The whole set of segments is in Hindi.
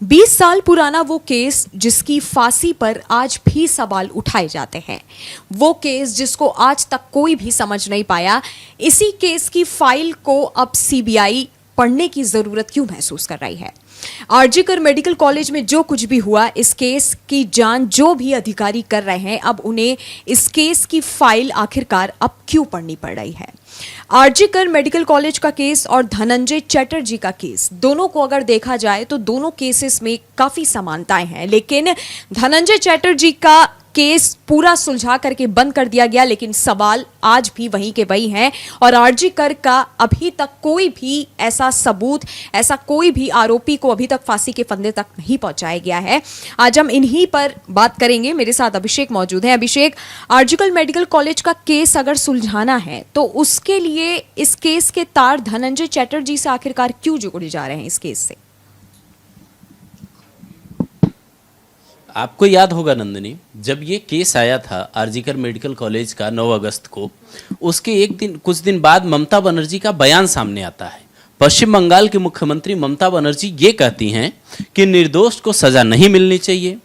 20 साल पुराना वो केस जिसकी फांसी पर आज भी सवाल उठाए जाते हैं, वो केस जिसको आज तक कोई भी समझ नहीं पाया, इसी केस की फाइल को अब सीबीआई पढ़ने की जरूरत क्यों महसूस कर रही है। आरजीकर मेडिकल कॉलेज में जो कुछ भी हुआ, इस केस की जांच जो भी अधिकारी कर रहे हैं, अब उन्हें इस केस की फाइल आखिरकार अब क्यों पढ़नी पड़ रही है। आरजीकर मेडिकल कॉलेज का केस और धनंजय चटर्जी का केस, दोनों को अगर देखा जाए तो दोनों केसेस में काफी समानताएं हैं, लेकिन धनंजय चटर्जी का केस पूरा सुलझा करके बंद कर दिया गया, लेकिन सवाल आज भी वहीं के वहीं हैं। और आरजीकर का अभी तक कोई भी ऐसा सबूत, ऐसा कोई भी आरोपी को अभी तक फांसी के फंदे तक नहीं पहुंचाया गया है। आज हम इन्हीं पर बात करेंगे। मेरे साथ अभिषेक मौजूद हैं। अभिषेक, आरजीकर मेडिकल कॉलेज का केस अगर सुलझाना है तो उसके लिए इस केस के तार धनंजय चटर्जी से आखिरकार क्यों जुड़े जा रहे हैं इस केस से? आपको याद होगा नंदिनी, जब ये केस आया था आरजीकर मेडिकल कॉलेज का 9 अगस्त को, उसके कुछ दिन बाद ममता बनर्जी का बयान सामने आता है। पश्चिम बंगाल की मुख्यमंत्री ममता बनर्जी ये कहती हैं कि निर्दोष को सजा नहीं मिलनी चाहिए।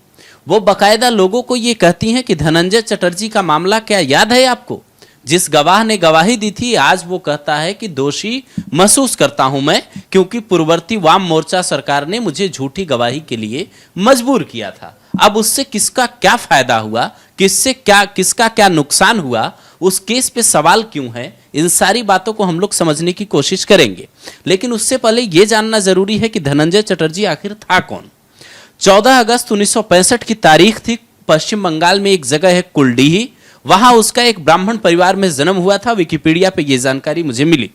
वो बाकायदा लोगों को ये कहती हैं कि धनंजय चटर्जी का मामला क्या याद है आपको, जिस गवाह ने गवाही दी थी, आज वो कहता है कि दोषी महसूस करता हूं मैं, क्योंकि पूर्ववर्ती वाम मोर्चा सरकार ने मुझे झूठी गवाही के लिए मजबूर किया था। अब उससे किसका क्या फायदा हुआ, किसका क्या नुकसान हुआ, उस केस पे सवाल क्यों है, इन सारी बातों को हम लोग समझने की कोशिश करेंगे। लेकिन उससे पहले यह जानना जरूरी है कि धनंजय चटर्जी आखिर था कौन। 14 अगस्त 1965 की तारीख थी। पश्चिम बंगाल में एक जगह है कुलडीही, वहां उसका एक ब्राह्मण परिवार में जन्म हुआ था। विकिपीडिया पे यह जानकारी मुझे मिली।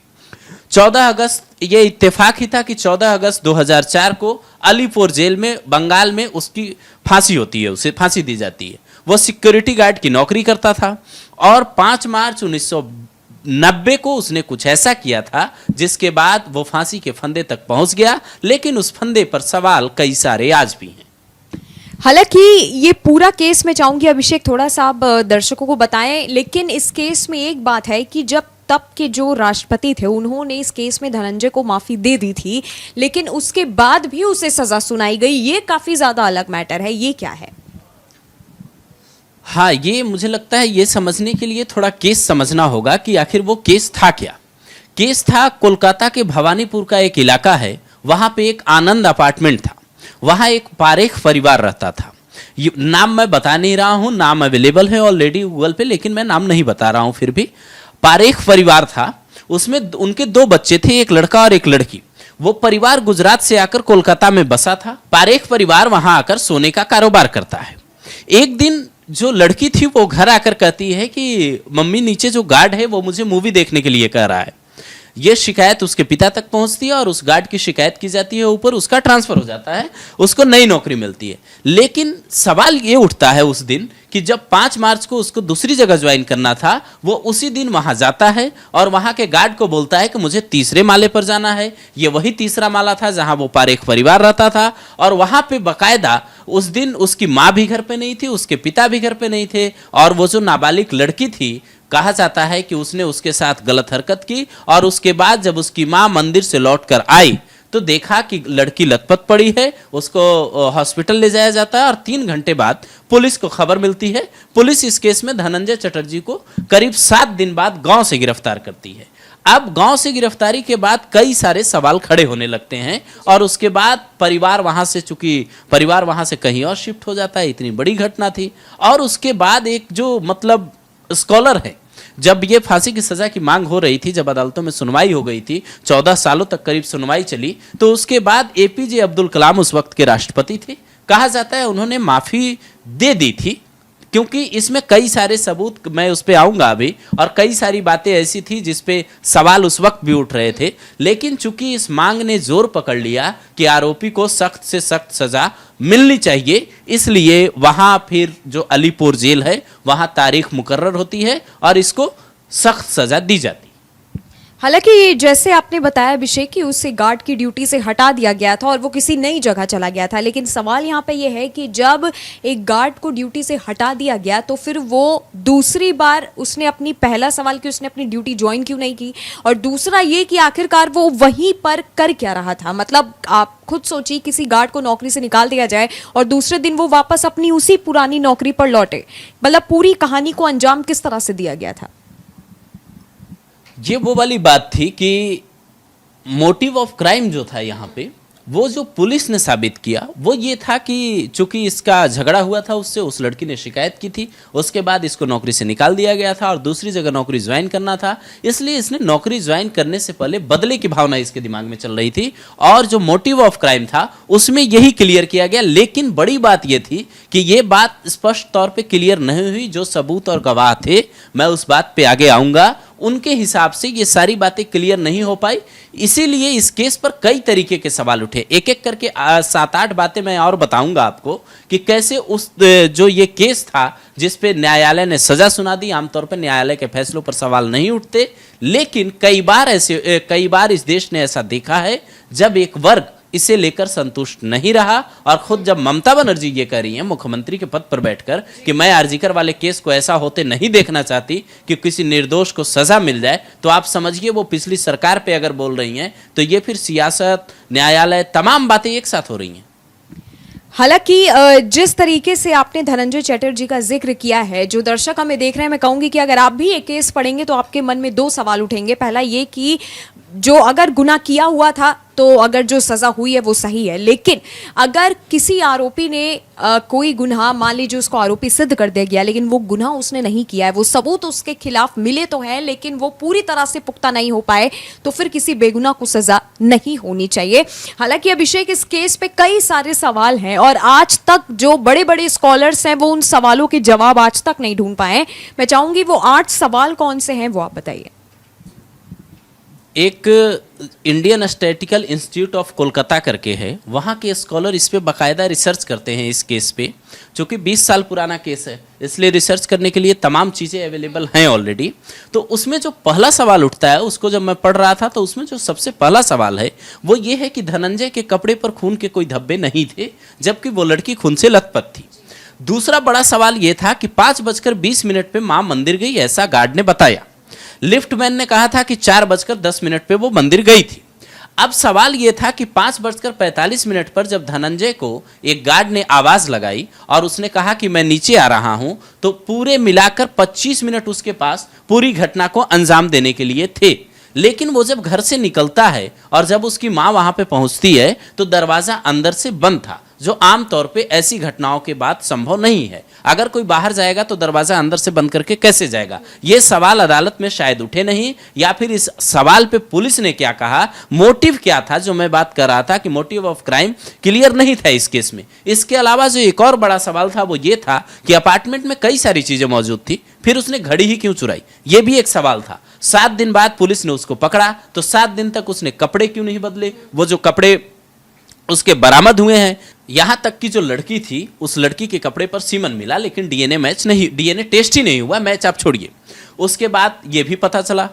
14 अगस्त, ये इत्तेफाक ही था कि 14 अगस्त 2004 को अलीपुर जेल में, बंगाल में उसकी फांसी होती है, उसे फांसी दी जाती है। वो सिक्योरिटी गार्ड की नौकरी करता था और 5 मार्च 1990 को उसने कुछ ऐसा किया था जिसके बाद वो फांसी के फंदे तक पहुंच गया। लेकिन उस फंदे पर सवाल कई सारे आज भी हैं। हालांकि ये पूरा केस मैं चाहूंगी अभिषेक थोड़ा सा आप दर्शकों को बताएं, लेकिन इस केस में एक बात है कि जब तब के जो राष्ट्रपति थे उन्होंने इस केस में धनंजय को माफी दे दी थी, लेकिन उसके बाद भी उसे सजा सुनाई गई। ये काफी ज्यादा अलग मैटर है, ये क्या है? हाँ, ये मुझे लगता है ये समझने के लिए थोड़ा केस समझना होगा कि आखिर वो केस था क्या। केस था कोलकाता के भवानीपुर का एक इलाका है, वहां पे एक आनंद अपार्टमेंट था। वहां एक पारेख परिवार रहता था। नाम मैं बता नहीं रहा हूं, नाम अवेलेबल है ऑलरेडी गूगल पे, लेकिन मैं नाम नहीं बता रहा हूं। फिर भी पारेख परिवार था, उसमें उनके 2 बच्चे थे, एक लड़का और एक लड़की। वो परिवार गुजरात से आकर कोलकाता में बसा था। पारेख परिवार वहां आकर सोने का कारोबार करता है। एक दिन जो लड़की थी वो घर आकर कहती है कि मम्मी, नीचे जो गार्ड है वो मुझे मूवी देखने के लिए कह रहा है। ये शिकायत उसके पिता तक पहुंचती है और उस गार्ड की शिकायत की जाती है, ऊपर उसका ट्रांसफर हो जाता है, उसको नई नौकरी मिलती है। लेकिन सवाल ये उठता है उस दिन कि जब 5 मार्च को उसको दूसरी जगह ज्वाइन करना था, वो उसी दिन वहां जाता है और वहां के गार्ड को बोलता है कि मुझे तीसरे माले पर जाना है। ये वही तीसरा माला था जहां वो पारेख परिवार रहता था। और वहां पे बाकायदा उस दिन उसकी माँ भी घर पे नहीं थी, उसके पिता भी घर पे नहीं थे, और वो जो नाबालिग लड़की थी, कहा जाता है कि उसने उसके साथ गलत हरकत की। और उसके बाद जब उसकी माँ मंदिर से लौटकर आई तो देखा कि लड़की लथपथ पड़ी है, उसको हॉस्पिटल ले जाया जाता है और 3 घंटे बाद पुलिस को खबर मिलती है। पुलिस इस केस में धनंजय चटर्जी को करीब 7 दिन बाद गांव से गिरफ्तार करती है। अब गांव से गिरफ्तारी के बाद कई सारे सवाल खड़े होने लगते हैं और उसके बाद परिवार वहां से कहीं और शिफ्ट हो जाता है। इतनी बड़ी घटना थी। और उसके बाद एक जो मतलब स्कॉलर है, जब ये फांसी की सजा की मांग हो रही थी, जब अदालतों में सुनवाई हो गई थी, 14 सालों तक करीब सुनवाई चली, तो उसके बाद एपीजे अब्दुल कलाम उस वक्त के राष्ट्रपति थे। कहा जाता है उन्होंने माफी दे दी थी, क्योंकि इसमें कई सारे सबूत, मैं उस पर आऊंगा अभी, और कई सारी बातें ऐसी थी जिस पे सवाल उस वक्त भी उठ रहे थे। लेकिन चूंकि इस मांग ने जोर पकड़ लिया कि आरोपी को सख्त से सख्त सजा मिलनी चाहिए, इसलिए वहां फिर जो अलीपुर जेल है वहां तारीख मुकर्रर होती है और इसको सख्त सजा दी जाती है। हालांकि जैसे आपने बताया अभिषेक कि उसे गार्ड की ड्यूटी से हटा दिया गया था और वो किसी नई जगह चला गया था, लेकिन सवाल यहाँ पे ये है कि जब एक गार्ड को ड्यूटी से हटा दिया गया तो फिर वो दूसरी बार उसने अपनी, पहला सवाल कि उसने अपनी ड्यूटी ज्वाइन क्यों नहीं की, और दूसरा ये कि आखिरकार वो वहीं पर कर क्या रहा था। मतलब आप खुद सोचिए, किसी गार्ड को नौकरी से निकाल दिया जाए और दूसरे दिन वो वापस अपनी उसी पुरानी नौकरी पर लौटे, मतलब पूरी कहानी को अंजाम किस तरह से दिया गया था। ये वो वाली बात थी कि मोटिव ऑफ क्राइम जो था यहाँ पे, वो जो पुलिस ने साबित किया वो ये था कि चूंकि इसका झगड़ा हुआ था उससे, उस लड़की ने शिकायत की थी, उसके बाद इसको नौकरी से निकाल दिया गया था और दूसरी जगह नौकरी ज्वाइन करना था, इसलिए इसने नौकरी ज्वाइन करने से पहले बदले की भावना इसके दिमाग में चल रही थी और जो मोटिव ऑफ क्राइम था उसमें यही क्लियर किया गया। लेकिन बड़ी बात यह थी कि ये बात स्पष्ट तौर पर क्लियर नहीं हुई। जो सबूत और गवाह थे, मैं उस बात पर आगे आऊंगा, उनके हिसाब से ये सारी बातें क्लियर नहीं हो पाई, इसीलिए इस केस पर कई तरीके के सवाल उठे। एक एक करके 7-8 बातें मैं और बताऊंगा आपको कि कैसे उस जो ये केस था जिस पे न्यायालय ने सजा सुना दी, आमतौर पर न्यायालय के फैसलों पर सवाल नहीं उठते, लेकिन कई बार इस देश ने ऐसा देखा है जब एक वर्ग इसे लेकर संतुष्ट नहीं रहा और खुद जब ममता बनर्जी ये कह रही हैं मुख्यमंत्री के पद पर बैठकर कि मैं आरजीकर वाले केस को ऐसा होते नहीं देखना चाहती कि किसी निर्दोष को सजा मिल जाए, तो आप समझिए वो पिछली सरकार पे अगर बोल रही हैं तो ये फिर सियासत, न्यायालय, तमाम बातें एक साथ हो रही हैं। हालांकि जिस तरीके से आपने धनंजय चटर्जी का जिक्र किया है, जो दर्शक हमें देख रहे हैं, मैं कहूंगी कि अगर आप भी एक केस पढ़ेंगे तो आपके मन में 2 सवाल उठेंगे। पहला ये कि जो अगर गुनाह किया हुआ था तो अगर जो सजा हुई है वो सही है, लेकिन अगर किसी आरोपी ने कोई गुनाह, मान लीजिए उसको आरोपी सिद्ध कर दिया गया लेकिन वो गुनाह उसने नहीं किया है, वो सबूत उसके खिलाफ मिले तो हैं लेकिन वो पूरी तरह से पुख्ता नहीं हो पाए, तो फिर किसी बेगुनाह को सजा नहीं होनी चाहिए। हालांकि अभिषेक, इस केस पे कई सारे सवाल हैं और आज तक जो बड़े बड़े स्कॉलर्स हैं वो उन सवालों के जवाब आज तक नहीं ढूंढ पाए। मैं चाहूंगी वो 8 सवाल कौन से हैं वो आप बताइए। एक Indian statistical institute of Kolkata करके है, वहाँ के स्कॉलर इस पे बाकायदा रिसर्च करते हैं इस केस पे, क्योंकि 20 साल पुराना केस है, इसलिए रिसर्च करने के लिए तमाम चीज़ें अवेलेबल हैं ऑलरेडी। तो उसमें जो पहला सवाल उठता है, उसको जब मैं पढ़ रहा था तो उसमें जो सबसे पहला सवाल है वो ये है कि धनंजय के कपड़े पर खून के कोई धब्बे नहीं थे, जबकि वो लड़की खून से लथपथ थी। दूसरा बड़ा सवाल ये था कि 5:20 पे माँ मंदिर गई, ऐसा गार्ड ने बताया। लिफ्टमैन ने कहा था कि 4:10 पे वो मंदिर गई थी। अब सवाल यह था कि 5:45 पर जब धनंजय को एक गार्ड ने आवाज लगाई और उसने कहा कि मैं नीचे आ रहा हूं, तो पूरे मिलाकर 25 मिनट उसके पास पूरी घटना को अंजाम देने के लिए थे। लेकिन वो जब घर से निकलता है और जब उसकी मां वहां पे पहुंचती है तो दरवाजा अंदर से बंद था, जो आमतौर पे ऐसी घटनाओं के बाद संभव नहीं है। अगर कोई बाहर जाएगा तो दरवाजा अंदर से बंद करके कैसे जाएगा? ये सवाल अदालत में शायद उठे नहीं, या फिर इस सवाल पे पुलिस ने क्या कहा, मोटिव क्या था, जो मैं बात कर रहा था कि मोटिव ऑफ क्राइम क्लियर नहीं था इस केस में। इसके अलावा जो एक और बड़ा सवाल था वो ये था कि अपार्टमेंट में कई सारी चीजें मौजूद थी, फिर उसने घड़ी ही क्यों चुराई? ये भी एक सवाल था। 7 दिन बाद पुलिस ने उसको पकड़ा तो 7 दिन तक उसने कपड़े क्यों नहीं बदले? वो जो कपड़े उसके बरामद हुए हैं, यहां तक कि जो लड़की थी उस लड़की के कपड़े पर सीमन मिला, लेकिन डीएनए मैच नहीं, डीएनए टेस्ट ही नहीं हुआ, मैच आप छोड़िए। उसके बाद यह भी पता चला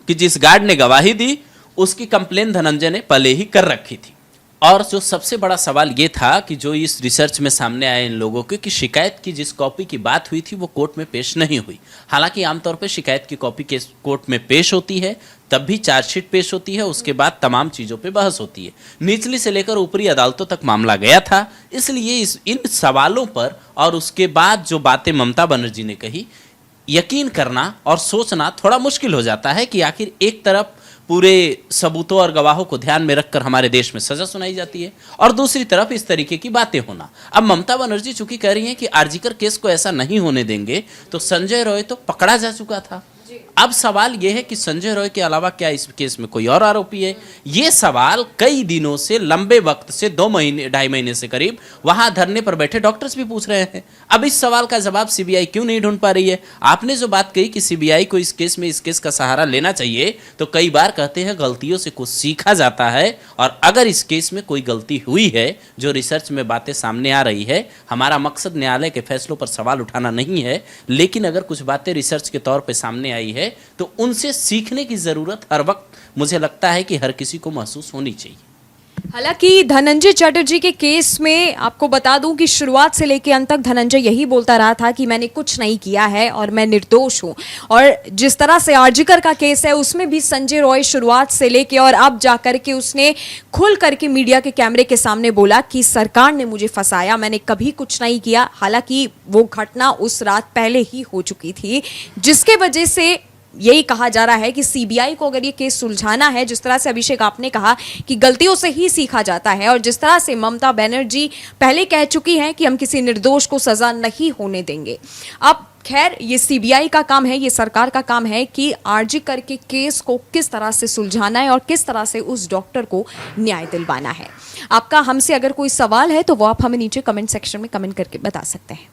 कि जिस गार्ड ने गवाही दी उसकी कंप्लेन धनंजय ने पहले ही कर रखी थी। और जो सबसे बड़ा सवाल ये था कि जो इस रिसर्च में सामने आए इन लोगों के, कि शिकायत की जिस कॉपी की बात हुई थी वो कोर्ट में पेश नहीं हुई। हालांकि आमतौर पर शिकायत की कॉपी के कोर्ट में पेश होती है, तब भी चार्जशीट पेश होती है, उसके बाद तमाम चीज़ों पे बहस होती है। निचली से लेकर ऊपरी अदालतों तक मामला गया था, इसलिए इन सवालों पर और उसके बाद जो बातें ममता बनर्जी ने कही, यकीन करना और सोचना थोड़ा मुश्किल हो जाता है कि आखिर एक तरफ पूरे सबूतों और गवाहों को ध्यान में रखकर हमारे देश में सजा सुनाई जाती है और दूसरी तरफ इस तरीके की बातें होना। अब ममता बनर्जी चूंकि कह रही हैं कि आरजीकर केस को ऐसा नहीं होने देंगे, तो संजय रॉय तो पकड़ा जा चुका था। अब सवाल यह है कि संजय रॉय के अलावा क्या इस केस में कोई और आरोपी है? ये सवाल कई दिनों से, लंबे वक्त से, 2 महीने 2.5 महीने से करीब वहां धरने पर बैठे डॉक्टर्स भी पूछ रहे हैं। अब इस सवाल का जवाब सीबीआई क्यों नहीं ढूंढ पा रही है? आपने जो बात कही कि सीबीआई को इस केस का सहारा लेना चाहिए, तो कई बार कहते हैं गलतियों से कुछ सीखा जाता है, और अगर इस केस में कोई गलती हुई है, जो रिसर्च में बातें सामने आ रही है, हमारा मकसद न्यायालय के फैसलों पर सवाल उठाना नहीं है, लेकिन अगर कुछ बातें रिसर्च के तौर पर सामने आई है, तो उनसे सीखने की जरूरत हर वक्त मुझे लगता है कि हर किसी को महसूस होनी चाहिए। हालांकि धनंजय चटर्जी के केस में आपको बता दूं कि शुरुआत से लेकर अंत तक धनंजय यही बोलता रहा था कि मैंने कुछ नहीं किया है और मैं निर्दोष हूं। और जिस तरह से आरजीकर का केस है उसमें भी संजय रॉय शुरुआत से लेके और अब जाकर के उसने खुल करके मीडिया के कैमरे के सामने बोला कि सरकार ने मुझे फंसाया, मैंने कभी कुछ नहीं किया। हालांकि वो घटना उस रात पहले ही हो चुकी थी, जिसके वजह से यही कहा जा रहा है कि सीबीआई को अगर ये केस सुलझाना है, जिस तरह से अभिषेक आपने कहा कि गलतियों से ही सीखा जाता है, और जिस तरह से ममता बनर्जी पहले कह चुकी हैं कि हम किसी निर्दोष को सजा नहीं होने देंगे। अब खैर ये सीबीआई का काम है, ये सरकार का काम है कि आरजी करके केस को किस तरह से सुलझाना है और किस तरह से उस डॉक्टर को न्याय दिलवाना है। आपका हमसे अगर कोई सवाल है तो वो आप हमें नीचे कमेंट सेक्शन में कमेंट करके बता सकते हैं।